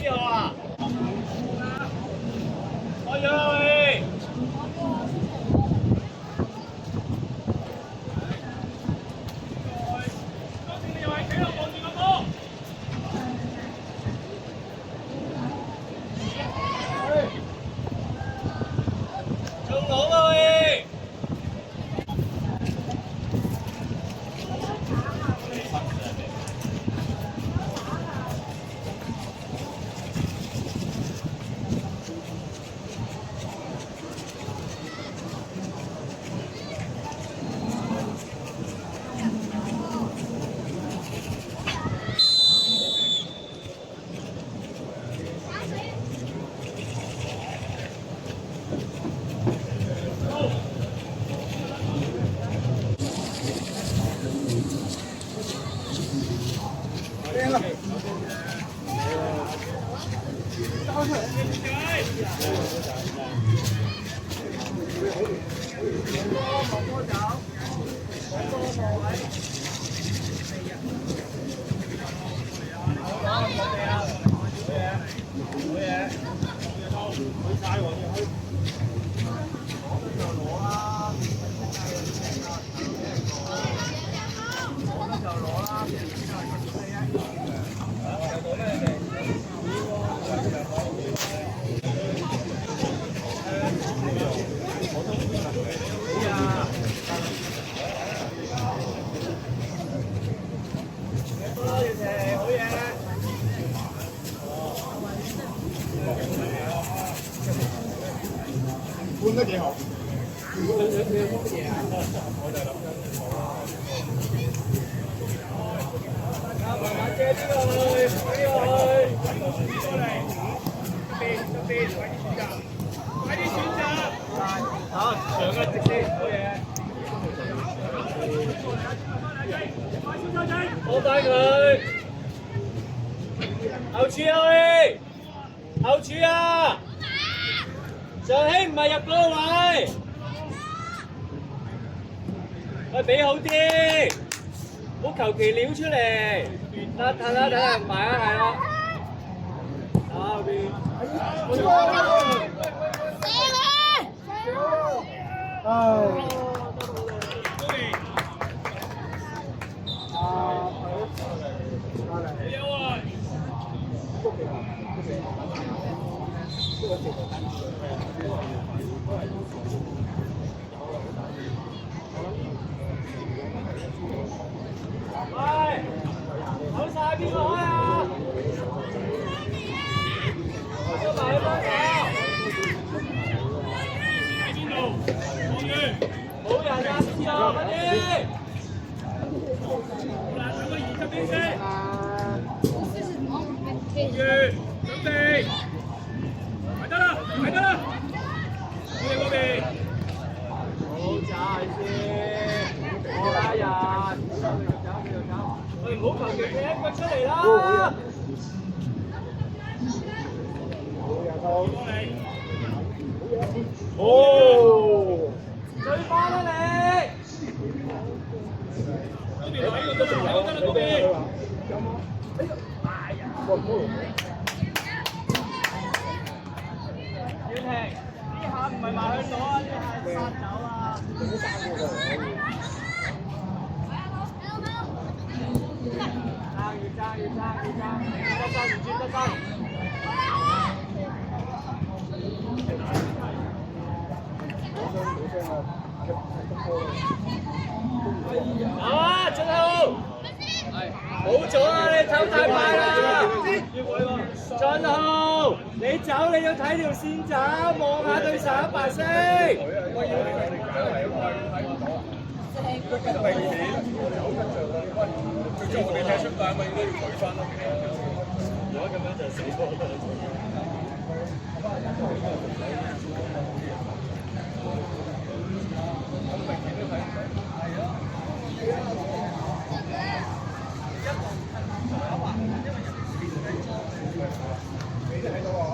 邊號啊？開咗啦喂！中佬啦喂！搬得幾好。慢慢借呢個去，呢個去。過嚟，邊，快啲選擇。好，上啊直先，好嘢。好翻佢。後柱啊喂，後柱啊！上希唔係入嗰個位，喂俾好啲，唔好求其撩出嚟。睇下唔係啊，係咯。後邊。喂，好晒邊個開啊？收埋去幫手。喺邊度？冇人啊！知道快啲。好啦，等個二級邊先。準備。係得啦，係得啦。嗰邊。好揸先，我打人。喂，唔好求其踢佢出嚟啦！哦，追翻啦你！嗰邊喺度得啦，嗰邊。要停，呢下唔係埋去攞啊，呢下係殺走啊！要爭，得唔轉得爭。啊，進後，冇咗啦！你走太快啦！進後，你走你要睇條線走，望下對手白色。最終我哋踢出界咪應該要舉翻咯。如果咁樣就死波啦。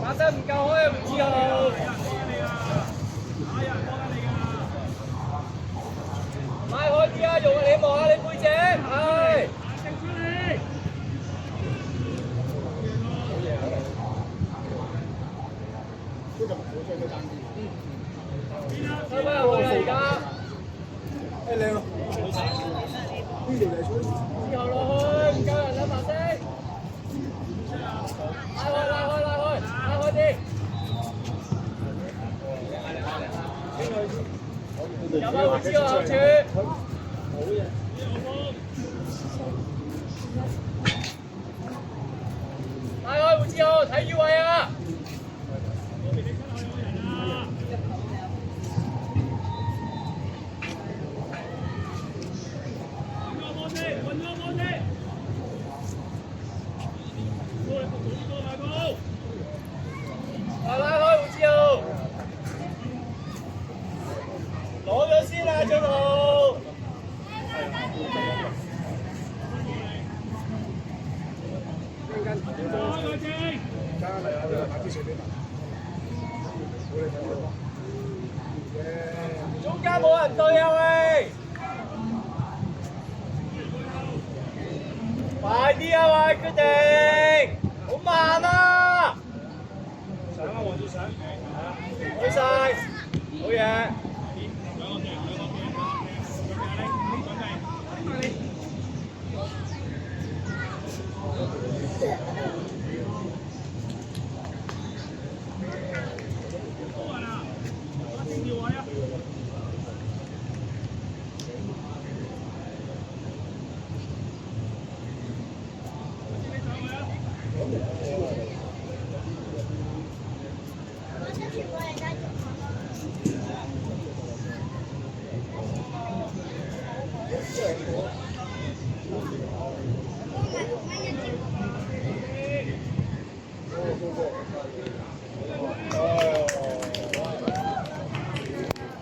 打得唔夠開唔知號。買開啲啊！用你望下你背脊，係。入翻會之後後處。拉開會之後睇住位啊！拉開會之後，攞咗先啦，張浩。中間冇人對啊喂！快啲啊喂，決定！好慢啊！上啊，黃志上，開晒，好嘢！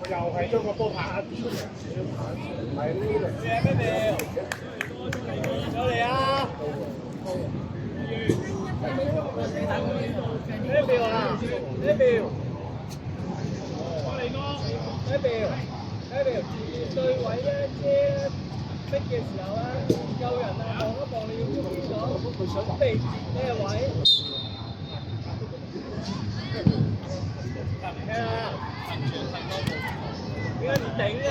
又係將個波拍出嚟，喺呢度。咩咩？上嚟啊！咩表啊？咩表？咩表？咩表？對位咧，車逼嘅時候咧，夠人啊，望一望你要邊咗，準備咩位？咩啊？點解唔頂啊？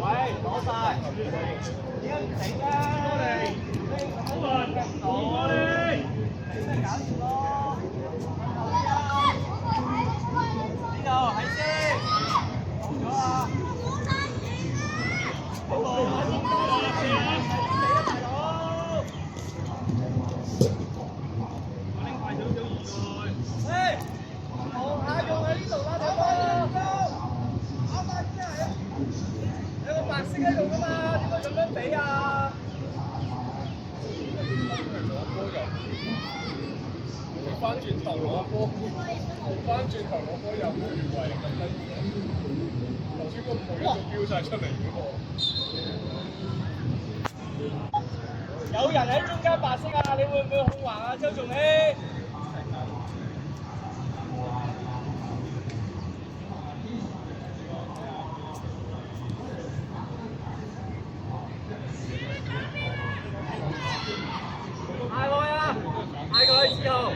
喂，攞晒！點解唔頂啊？好啊，攞你！你搞掂咯！呢度喺先，好咗啊！好啊！大佬！我拎快少少移過去。喂！望下用喺呢度啦，大哥。有個白色喺度噶嘛，點解咁樣比啊？翻轉頭攞波，翻轉頭攞波又冇越位咁得意。頭先個步都飆晒出嚟嗰個。有人喺中間白色啊！你會唔會控橫啊，周仲希？嗌佢啊！嗌佢之後。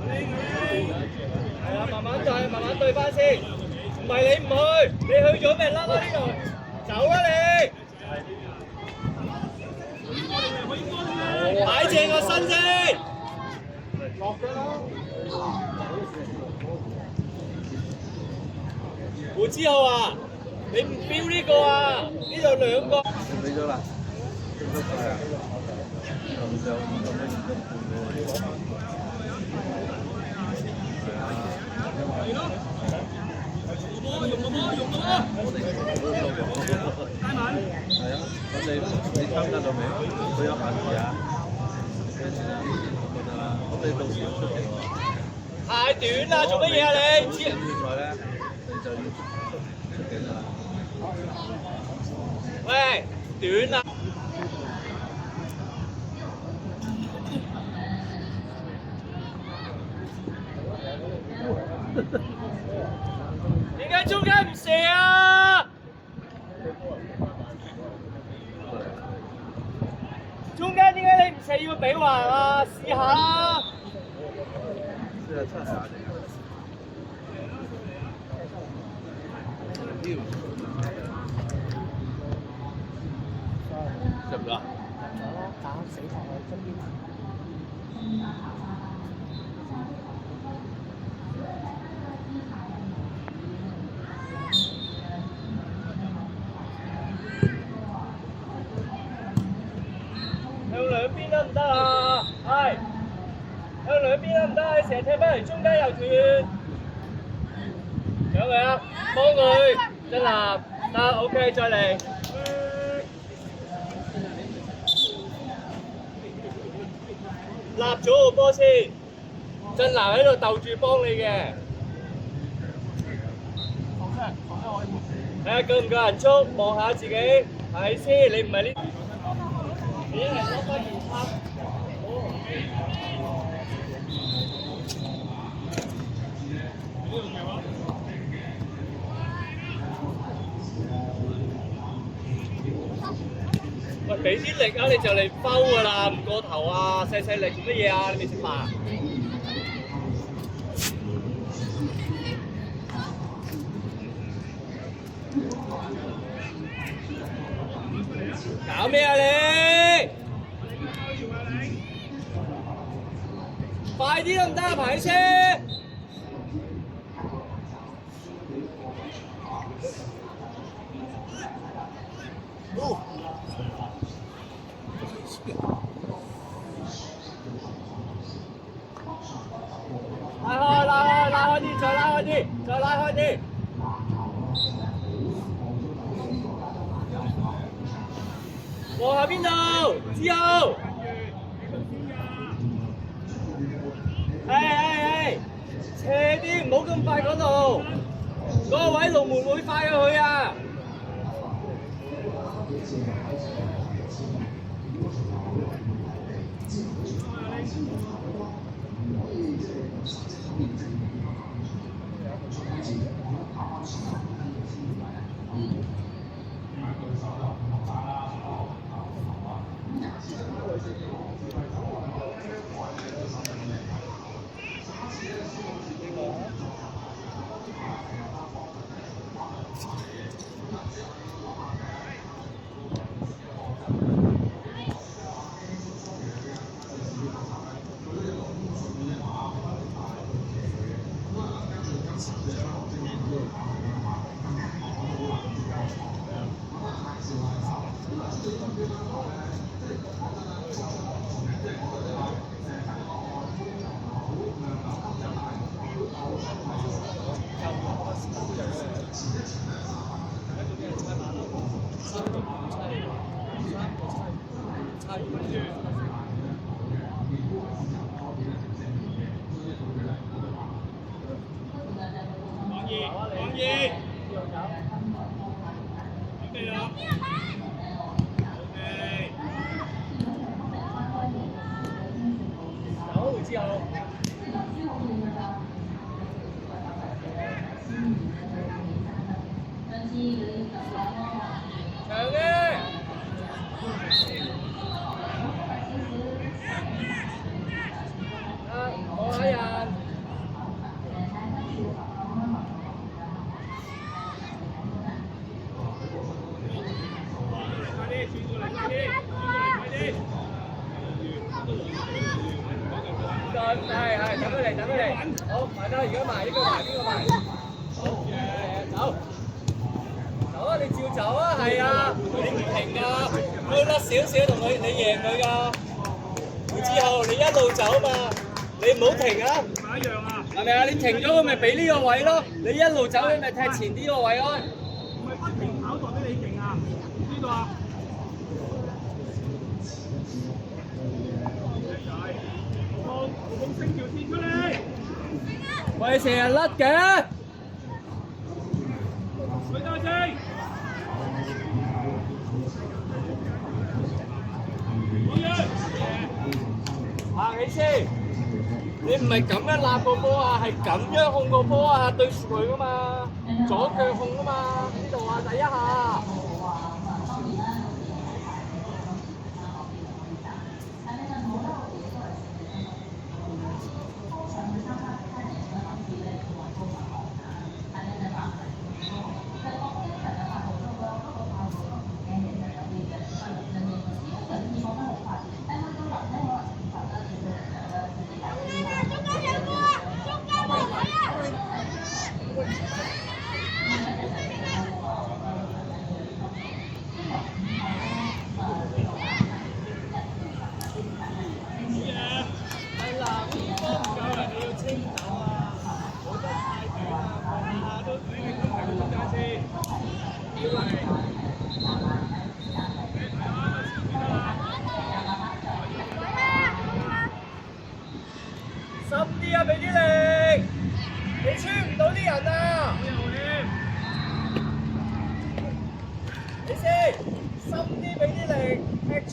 係啊，慢慢對，慢慢對翻先。唔係你唔去，你去咗咪甩咯呢度，走啦你。擺正個身先。落㗎啦。胡之浩啊，你唔標呢個啊？呢度兩個。俾咗啦。係啊。咁就係咯。用個波，用個波。帶埋。係啊，咁你參加咗未？佢有限時啊。咁你到時要出席喎。太短啦，做乜嘢啊你？比賽咧，你就要出境㗎啦。喂，短啦。點解中間唔射啊？中間點解你唔射要俾橫啊？試下啦。47下嚟㗎。得唔得啊？咗咯，打死球去側邊。向兩邊得唔得啊？係。向兩邊得唔得？你成日踢翻嚟中間又斷。有未啊？幫佢，真立，得 OK， 再嚟。立咗個波先，真立喺度鬥住幫你嘅。睇下夠唔夠人速，望下自己，係先，你唔係呢？你一係攞翻件衫。喂，俾啲力啊！你就嚟踎㗎啦，唔過頭啊！細細力做乜嘢啊？你未食飯？搞咩啊你？快啲得唔得啊？排車！拉開啲，再拉開啲，再拉開啲。望下邊度？之後。係，斜啲，唔好咁快嗰度。嗰個位龍門會快過去啊！之後，長嘅，我睇人。係，等佢嚟。好，埋得，而家埋呢個埋邊個埋？好，走啊！你照走啊！係啊，你唔停㗎，推甩少少同佢，你贏佢㗎。之後你一路走嘛，你唔好停啊！一樣啊，係咪啊？你停咗佢咪俾呢個位咯，你一路走你咪踢前啲個位咯。唔係不停跑代表你勁啊！呢個啊！升條線出嚟！喂，成日甩嘅。佢多聲。行起先，你唔係咁樣立個波啊，係咁樣控個波啊，對住佢噶嘛，左腳控啊嘛，呢度啊，第一下。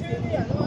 啲人咯。